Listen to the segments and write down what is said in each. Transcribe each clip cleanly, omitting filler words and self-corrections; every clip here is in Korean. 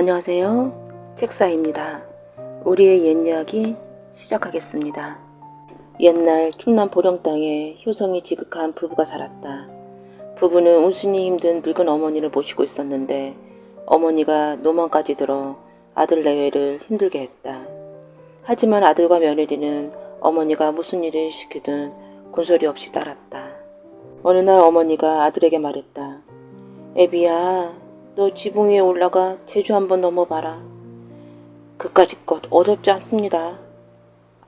안녕하세요. 책사입니다. 우리의 옛 이야기 시작하겠습니다. 옛날 충남 보령 땅에 효성이 지극한 부부가 살았다. 부부는 운순이 힘든 늙은 어머니를 모시고 있었는데 어머니가 노망까지 들어 아들 내외를 힘들게 했다. 하지만 아들과 며느리는 어머니가 무슨 일을 시키든 군소리 없이 따랐다. 어느 날 어머니가 아들에게 말했다. 애비야, 너 지붕 위에 올라가 제주 한번 넘어봐라. 그까짓 것 어렵지 않습니다.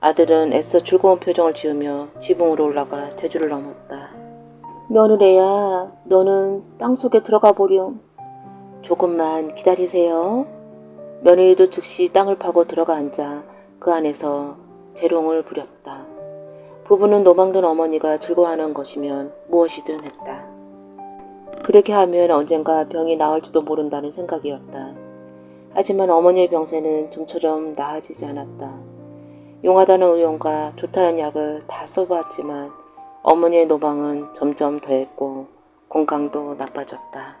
아들은 애써 즐거운 표정을 지으며 지붕으로 올라가 제주를 넘었다. 며느리야, 너는 땅속에 들어가 보렴. 조금만 기다리세요. 며느리도 즉시 땅을 파고 들어가 앉아 그 안에서 재롱을 부렸다. 부부는 노망된 어머니가 즐거워하는 것이면 무엇이든 했다. 그렇게 하면 언젠가 병이 나을지도 모른다는 생각이었다. 하지만 어머니의 병세는 좀처럼 나아지지 않았다. 용하다는 의용과 좋다는 약을 다 써보았지만 어머니의 노방은 점점 더했고 건강도 나빠졌다.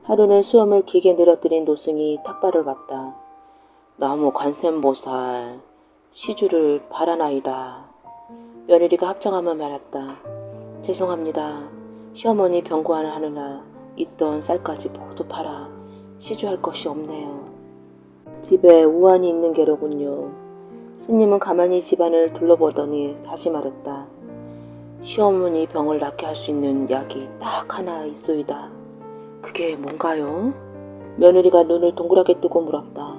하루는 수염을 길게 늘어뜨린 노승이 탁발을 왔다. 너무 관세음보살 시주를 바라나이다. 며느리가 합장하며 말했다. 죄송합니다. 시어머니 병고안을 하느라 있던 쌀까지 모두 팔아 시주할 것이 없네요. 집에 우환이 있는 게로군요. 스님은 가만히 집안을 둘러보더니 다시 말했다. 시어머니 병을 낫게 할 수 있는 약이 딱 하나 있소이다. 그게 뭔가요? 며느리가 눈을 동그랗게 뜨고 물었다.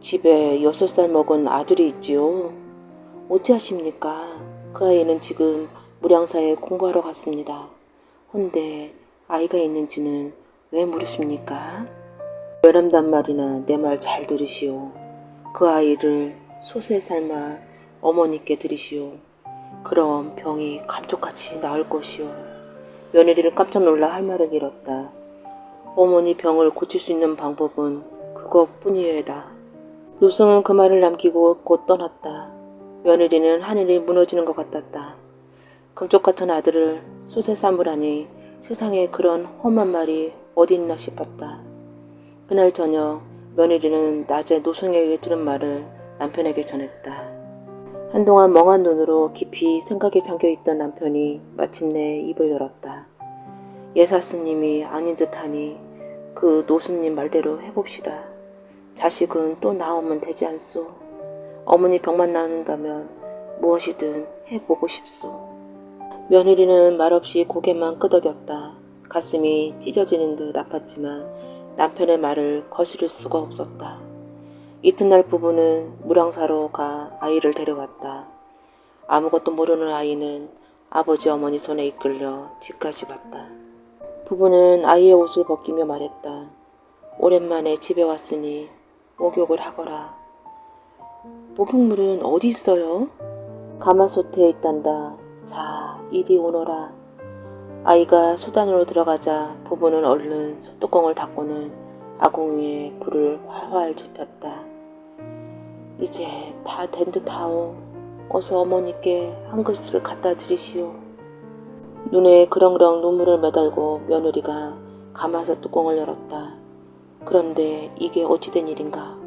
집에 6살 먹은 아들이 있지요. 어찌하십니까? 그 아이는 지금 무량사에 공부하러 갔습니다. 헌데 아이가 있는지는 왜 물으십니까? 외람단 말이나 내 말 잘 들으시오. 그 아이를 솥에 삶아 어머니께 드리시오. 그럼 병이 감쪽같이 나을 것이오. 며느리는 깜짝 놀라 할 말을 잃었다. 어머니 병을 고칠 수 있는 방법은 그것뿐이에다. 노승은 그 말을 남기고 곧 떠났다. 며느리는 하늘이 무너지는 것 같았다. 금쪽 같은 아들을 솥에 삶으라니 세상에 그런 험한 말이 어디 있나 싶었다. 그날 저녁 며느리는 낮에 노승에게 들은 말을 남편에게 전했다. 한동안 멍한 눈으로 깊이 생각에 잠겨있던 남편이 마침내 입을 열었다. 예사스님이 아닌 듯하니 그 노승님 말대로 해봅시다. 자식은 또 나오면 되지 않소. 어머니 병만 나는다면 무엇이든 해보고 싶소. 며느리는 말없이 고개만 끄덕였다. 가슴이 찢어지는 듯 아팠지만 남편의 말을 거스를 수가 없었다. 이튿날 부부는 무량사로 가 아이를 데려갔다. 아무것도 모르는 아이는 아버지 어머니 손에 이끌려 집까지 갔다. 부부는 아이의 옷을 벗기며 말했다. 오랜만에 집에 왔으니 목욕을 하거라. 목욕물은 어디 있어요? 가마솥에 있단다. 자, 이리 오너라. 아이가 소단으로 들어가자 부부는 얼른 솥뚜껑을 닫고는 아궁 위에 불을 활활 지폈다. 이제 다 된 듯하오. 어서 어머니께 한 그릇을 갖다 드리시오. 눈에 그렁그렁 눈물을 매달고 며느리가 가마솥 뚜껑을 열었다. 그런데 이게 어찌된 일인가.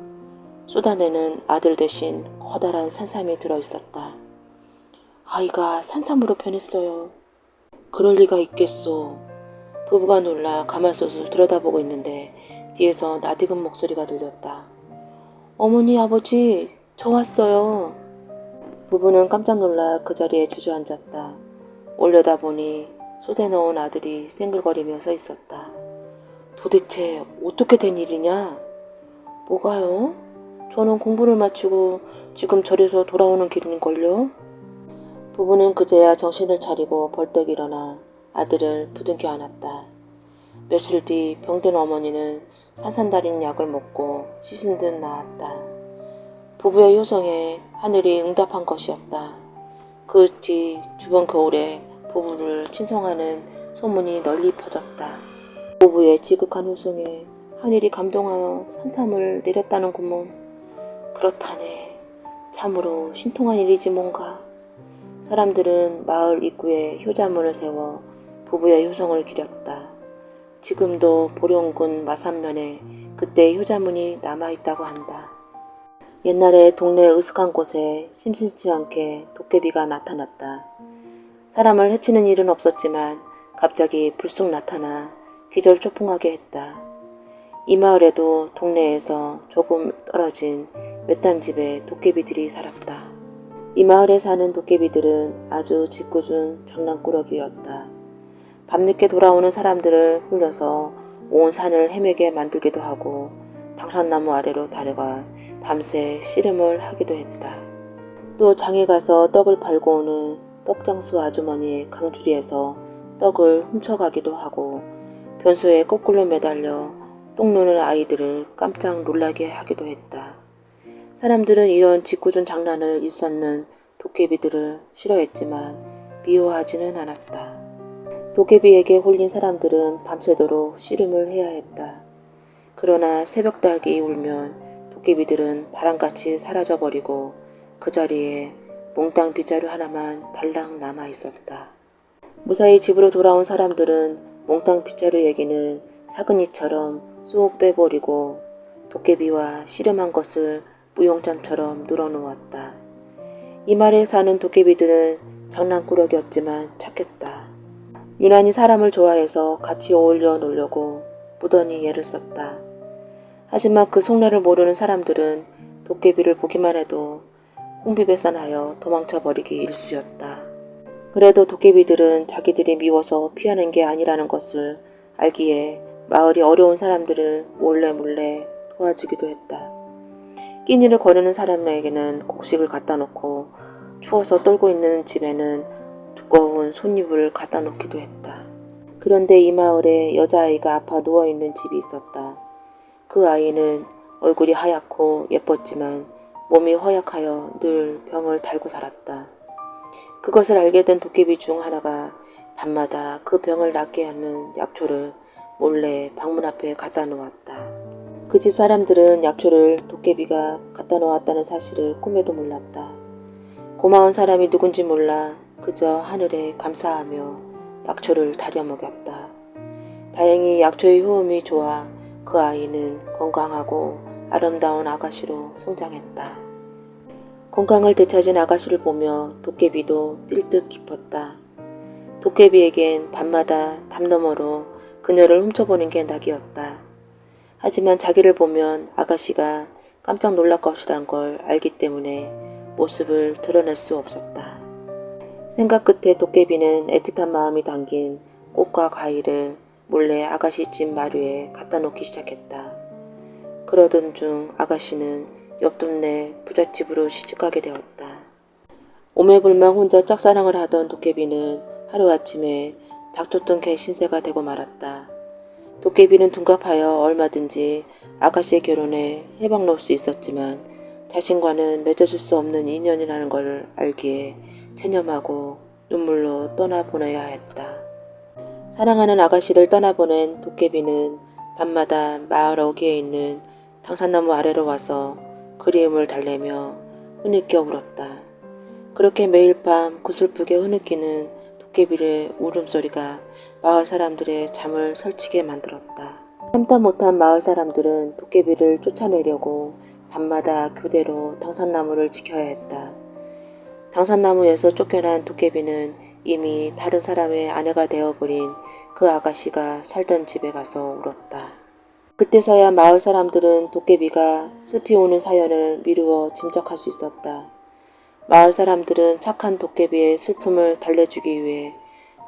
솥안에는 아들 대신 커다란 산삼이 들어있었다. 아이가 산삼으로 변했어요. 그럴 리가 있겠소. 부부가 놀라 가마솥을 들여다보고 있는데 뒤에서 나디근 목소리가 들렸다. 어머니, 아버지, 저 왔어요. 부부는 깜짝 놀라 그 자리에 주저앉았다. 올려다보니 솥에 넣은 아들이 쌩글거리며 서 있었다. 도대체 어떻게 된 일이냐? 뭐가요? 저는 공부를 마치고 지금 절에서 돌아오는 길인걸요? 부부는 그제야 정신을 차리고 벌떡 일어나 아들을 부둥켜 안았다. 며칠 뒤 병든 어머니는 산산달인 약을 먹고 씻은 듯 나았다. 부부의 효성에 하늘이 응답한 것이었다. 그 뒤 주변 겨울에 부부를 친송하는 소문이 널리 퍼졌다. 부부의 지극한 효성에 하늘이 감동하여 산삼을 내렸다는구먼. 그렇다네. 참으로 신통한 일이지 뭔가. 사람들은 마을 입구에 효자문을 세워 부부의 효성을 기렸다. 지금도 보령군 마산면에 그 그때 효자문이 남아있다고 한다. 옛날에 동네 으슥한 곳에 심심치 않게 도깨비가 나타났다. 사람을 해치는 일은 없었지만 갑자기 불쑥 나타나 기절초풍하게 했다. 이 마을에도 동네에서 조금 떨어진 외딴 집에 도깨비들이 살았다. 이 마을에 사는 도깨비들은 아주 짓궂은 장난꾸러기였다. 밤늦게 돌아오는 사람들을 홀려서 온 산을 헤매게 만들기도 하고 당산나무 아래로 다려가 밤새 씨름을 하기도 했다. 또 장에 가서 떡을 팔고 오는 떡장수 아주머니의 강주리에서 떡을 훔쳐가기도 하고 변소에 거꾸로 매달려 똥 누는 아이들을 깜짝 놀라게 하기도 했다. 사람들은 이런 짓궂은 장난을 일삼는 도깨비들을 싫어했지만 미워하지는 않았다. 도깨비에게 홀린 사람들은 밤새도록 씨름을 해야 했다. 그러나 새벽닭이 울면 도깨비들은 바람같이 사라져버리고 그 자리에 몽땅 빗자루 하나만 달랑 남아 있었다. 무사히 집으로 돌아온 사람들은 몽땅 빗자루 얘기는 사근이처럼 쏙 빼버리고 도깨비와 씨름한 것을 무용담처럼 늘어놓았다. 이 마을에 사는 도깨비들은 장난꾸러기였지만 착했다. 유난히 사람을 좋아해서 같이 어울려 놀려고 무던히 애를 썼다. 하지만 그 속내를 모르는 사람들은 도깨비를 보기만 해도 혼비백산하여 도망쳐버리기 일쑤였다. 그래도 도깨비들은 자기들이 미워서 피하는 게 아니라는 것을 알기에 마을이 어려운 사람들을 몰래 도와주기도 했다. 끼니를 거르는 사람에게는 곡식을 갖다 놓고 추워서 떨고 있는 집에는 두꺼운 솥잎을 갖다 놓기도 했다. 그런데 이 마을에 여자아이가 아파 누워있는 집이 있었다. 그 아이는 얼굴이 하얗고 예뻤지만 몸이 허약하여 늘 병을 달고 살았다. 그것을 알게 된 도깨비 중 하나가 밤마다 그 병을 낫게 하는 약초를 몰래 방문 앞에 갖다 놓았다. 그 집 사람들은 약초를 도깨비가 갖다 놓았다는 사실을 꿈에도 몰랐다. 고마운 사람이 누군지 몰라 그저 하늘에 감사하며 약초를 다려 먹였다. 다행히 약초의 효험이 좋아 그 아이는 건강하고 아름다운 아가씨로 성장했다. 건강을 되찾은 아가씨를 보며 도깨비도 뛸 듯 기뻤다. 도깨비에겐 밤마다 담 너머로 그녀를 훔쳐보는 게 낙이었다. 하지만 자기를 보면 아가씨가 깜짝 놀랄 것이란 걸 알기 때문에 모습을 드러낼 수 없었다. 생각 끝에 도깨비는 애틋한 마음이 담긴 꽃과 과일을 몰래 아가씨 집 마루에 갖다 놓기 시작했다. 그러던 중 아가씨는 옆 동네 부잣집으로 시집가게 되었다. 오매불망 혼자 짝사랑을 하던 도깨비는 하루아침에 닥쳤던 개 신세가 되고 말았다. 도깨비는 둔갑하여 얼마든지 아가씨의 결혼에 해방 놓을 수 있었지만 자신과는 맺어줄 수 없는 인연이라는 걸 알기에 체념하고 눈물로 떠나보내야 했다. 사랑하는 아가씨를 떠나보낸 도깨비는 밤마다 마을 어귀에 있는 당산나무 아래로 와서 그리움을 달래며 흐느껴 울었다. 그렇게 매일 밤 구슬프게 흐느끼는 도깨비의 울음소리가 마을 사람들의 잠을 설치게 만들었다. 참다 못한 마을 사람들은 도깨비를 쫓아내려고 밤마다 교대로 당산나무를 지켜야 했다. 당산나무에서 쫓겨난 도깨비는 이미 다른 사람의 아내가 되어버린 그 아가씨가 살던 집에 가서 울었다. 그때서야 마을 사람들은 도깨비가 슬피 우는 사연을 미루어 짐작할 수 있었다. 마을 사람들은 착한 도깨비의 슬픔을 달래주기 위해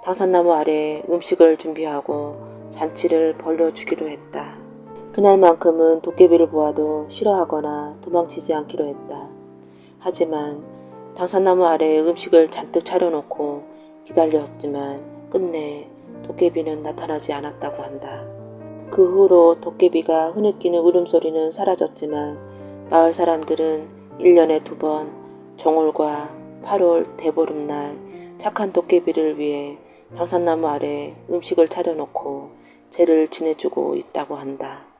당산나무 아래 음식을 준비하고 잔치를 벌려주기로 했다. 그날만큼은 도깨비를 보아도 싫어하거나 도망치지 않기로 했다. 하지만 당산나무 아래 음식을 잔뜩 차려놓고 기다렸지만 끝내 도깨비는 나타나지 않았다고 한다. 그 후로 도깨비가 흐느끼는 울음소리는 사라졌지만 마을 사람들은 1년에 2번 정월과 8월 대보름날 착한 도깨비를 위해 당산나무 아래 음식을 차려놓고 제를 지내주고 있다고 한다.